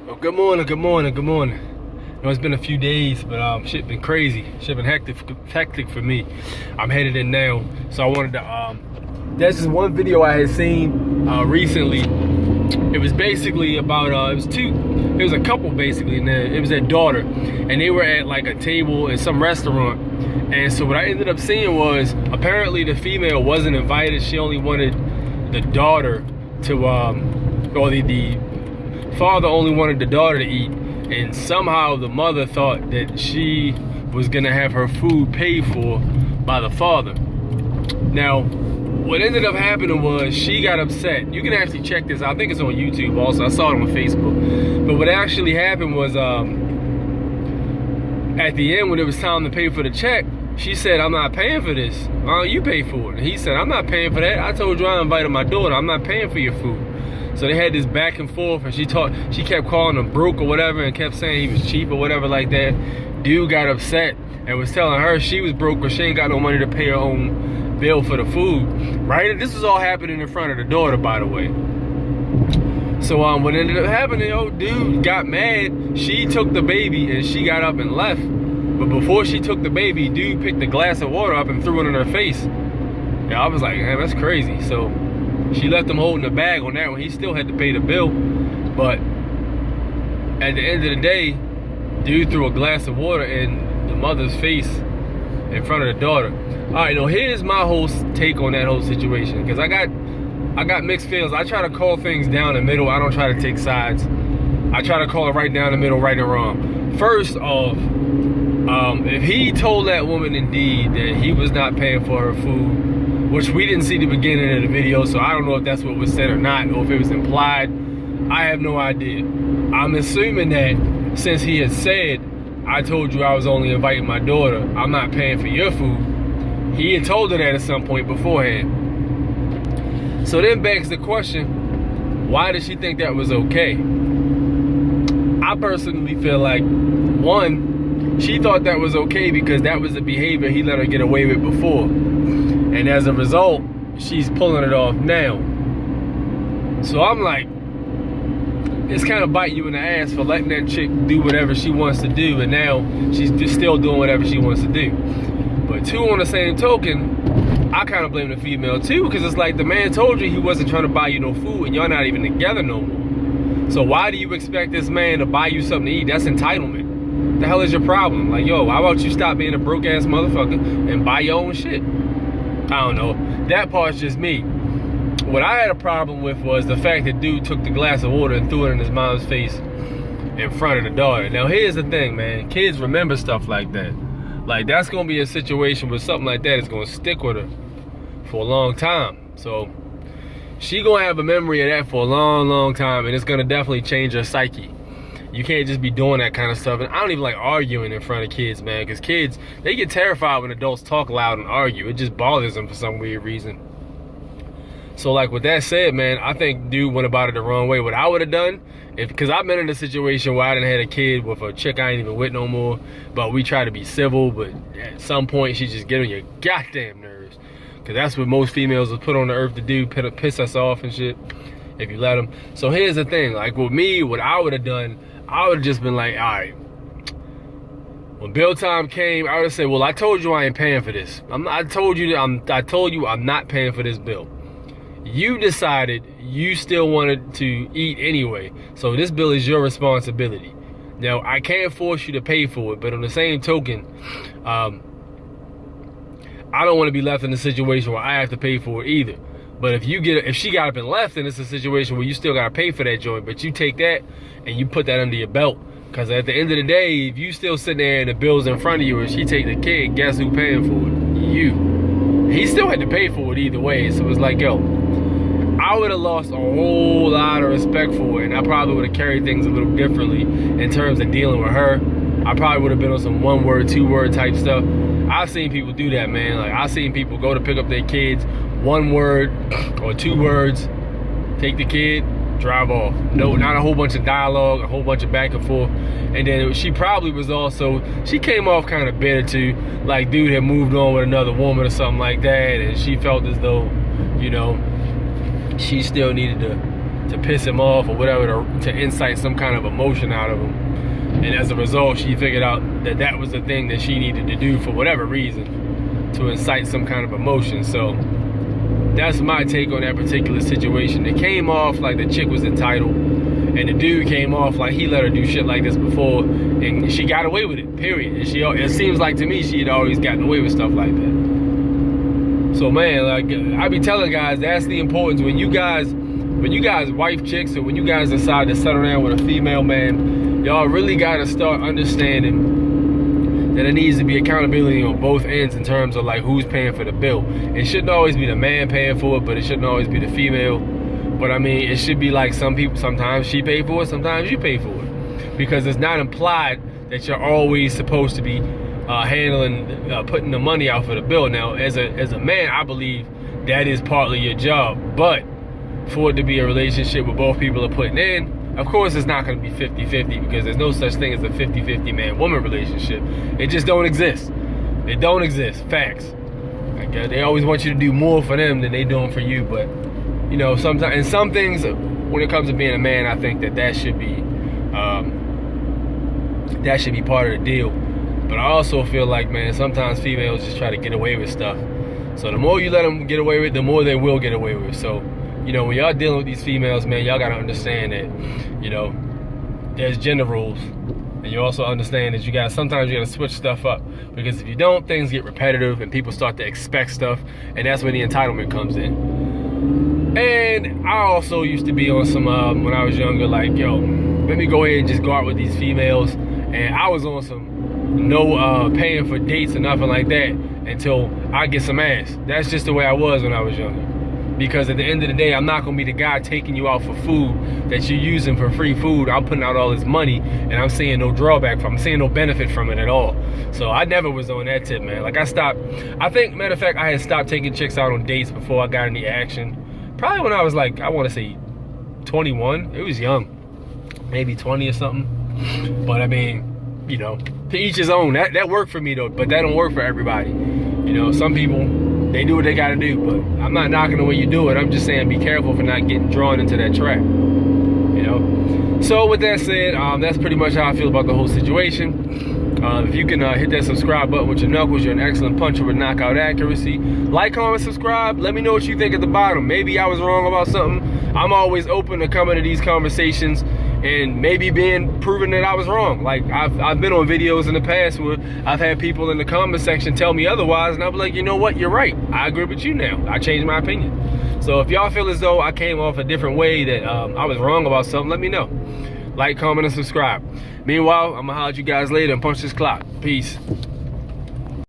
Well, good morning, good morning, good morning. I know it's been a few days, but shit been crazy. Shit been hectic for me. I'm headed in now, so I wanted to. There's this one video I had seen recently. It was basically about it was a couple basically, and it was their daughter, and they were at like a table in some restaurant. And so what I ended up seeing was apparently the female wasn't invited. She only wanted the daughter to, or the father only wanted the daughter to eat, and somehow the mother thought that she was gonna have her food paid for by the father. Now, what ended up happening was she got upset. You can actually check this out. I think it's on YouTube also. I saw it on Facebook. But what actually happened was at the end when it was time to pay for the check, she said, "I'm not paying for this. You pay for it." And he said, "I'm not paying for that. I told you I invited my daughter. I'm not paying for your food." So they had this back and forth, and she kept calling him broke or whatever, and kept saying he was cheap or whatever like that. Dude got upset and was telling her she was broke, but she ain't got no money to pay her own bill for the food. Right? This was all happening in front of the daughter, by the way. So what ended up happening? Dude got mad. She took the baby and she got up and left. But before she took the baby, dude picked a glass of water up and threw it in her face. Yeah, I was like, man, that's crazy. So she left him holding the bag on that one. He still had to pay the bill. But at the end of the day, dude threw a glass of water in the mother's face in front of the daughter. All right, now here's my whole take on that whole situation. Because I got mixed feelings. I try to call things down the middle. I don't try to take sides. I try to call it right down the middle, right and wrong. First off, if he told that woman indeed that he was not paying for her food, which we didn't see the beginning of the video, so I don't know if that's what was said or not, or if it was implied, I have no idea. I'm assuming that since he had said, "I told you I was only inviting my daughter, I'm not paying for your food," he had told her that at some point beforehand. So then begs the question, why did she think that was okay? I personally feel like, one, she thought that was okay because that was the behavior he let her get away with before. And as a result, she's pulling it off now. So I'm like, it's kind of biting you in the ass for letting that chick do whatever she wants to do, and now she's just still doing whatever she wants to do. But two, on the same token, I kind of blame the female too, because it's like the man told you he wasn't trying to buy you no food, and y'all not even together no more. So why do you expect this man to buy you something to eat? That's entitlement. The hell is your problem? Like, yo, how about you stop being a broke ass motherfucker and buy your own shit? I don't know. That part's just me. What I had a problem with was the fact that dude took the glass of water and threw it in his mom's face in front of the daughter. Now here's the thing, man. Kids remember stuff like that. Like, that's gonna be a situation where something like that is gonna stick with her for a long time. So she gonna have a memory of that for a long time, and it's gonna definitely change her psyche. You can't just be doing that kind of stuff. And I don't even like arguing in front of kids, man, because kids, they get terrified when adults talk loud and argue. It just bothers them for some weird reason. So like with that said, man, I think dude went about it the wrong way. What I would have done, because I've been in a situation where I done had a kid with a chick I ain't even with no more, but we try to be civil, but at some point she just get on your goddamn nerves. Because that's what most females will put on the earth to do, piss us off and shit, if you let them. So here's the thing, like with me, what I would have done, I would have just been like, all right, when bill time came, I would have said, well, I told you I ain't paying for this. I told you I'm not paying for this bill. You decided you still wanted to eat anyway, so this bill is your responsibility. Now, I can't force you to pay for it, but on the same token, I don't want to be left in a situation where I have to pay for it either. But if she got up and left, then it's a situation where you still gotta pay for that joint, but you take that and you put that under your belt. Because at the end of the day, if you still sitting there and the bill's in front of you and she take the kid, guess who paying for it? You. He still had to pay for it either way. So it's like, yo, I would have lost a whole lot of respect for it, and I probably would have carried things a little differently in terms of dealing with her. I probably would have been on some 1 word, 2 word type stuff. I've seen people do that, man. Like, I've seen people go to pick up their kids, 1 word or 2 words, take the kid, drive off. No, not a whole bunch of dialogue, a whole bunch of back and forth. And then she probably was also, she came off kind of bitter too, like dude had moved on with another woman or something like that, and she felt as though, you know, she still needed to to piss him off or whatever, to incite some kind of emotion out of him. And as a result, she figured out that that was the thing that she needed to do for whatever reason, to incite some kind of emotion. So that's my take on that particular situation. It came off like the chick was entitled, and the dude came off like he let her do shit like this before, and she got away with it, period. And it seems like to me she had always gotten away with stuff like that. So man, like I be telling guys, that's the importance when you guys wife chicks, or when you guys decide to settle down with a female, man, y'all really gotta start understanding that it needs to be accountability on both ends in terms of like who's paying for the bill. It shouldn't always be the man paying for it, but it shouldn't always be the female. But I mean, it should be like some people, sometimes she pay for it, sometimes you pay for it. Because it's not implied that you're always supposed to be putting the money out for the bill. Now, as a man, I believe that is partly your job. But for it to be a relationship where both people are putting in, of course it's not going to be 50-50, because there's no such thing as a 50-50 man-woman relationship. It just don't exist. It don't exist. Facts. Like, they always want you to do more for them than they doing for you. But, you know, sometimes, and some things, when it comes to being a man, I think that should be part of the deal. But I also feel like, man, sometimes females just try to get away with stuff. So the more you let them get away with it, the more they will get away with. So, you know, when y'all dealing with these females, man, y'all gotta understand that, you know, there's gender rules. And you also understand that sometimes you gotta switch stuff up. Because if you don't, things get repetitive and people start to expect stuff, and that's where the entitlement comes in. And I also used to be on some, when I was younger, like, yo, let me go ahead and just go out with these females. And I was on some no paying for dates or nothing like that until I get some ass. That's just the way I was when I was younger. Because at the end of the day, I'm not gonna be the guy taking you out for food that you're using for free food. I'm putting out all this money and I'm seeing no drawback from it. I'm seeing no benefit from it at all. So I never was on that tip, man. Like I think, matter of fact, I had stopped taking chicks out on dates before I got in the action. Probably when I was like, I wanna say 21. It was young. Maybe 20 or something. But I mean, you know, to each his own. That worked for me though, but that don't work for everybody. You know, some people, they do what they gotta do, but I'm not knocking the way you do it. I'm just saying be careful for not getting drawn into that trap, you know? So with that said, that's pretty much how I feel about the whole situation. If you can hit that subscribe button with your knuckles, you're an excellent puncher with knockout accuracy. Like, comment, subscribe. Let me know what you think at the bottom. Maybe I was wrong about something. I'm always open to coming to these conversations and maybe being proven that I was wrong. Like I've been on videos in the past where I've had people in the comment section tell me otherwise, and I'll be like, you know what, you're right. I agree with you now. I changed my opinion. So if y'all feel as though I came off a different way, that I was wrong about something, let me know. Like, comment, and subscribe. Meanwhile, I'm gonna holler at you guys later and punch this clock. Peace.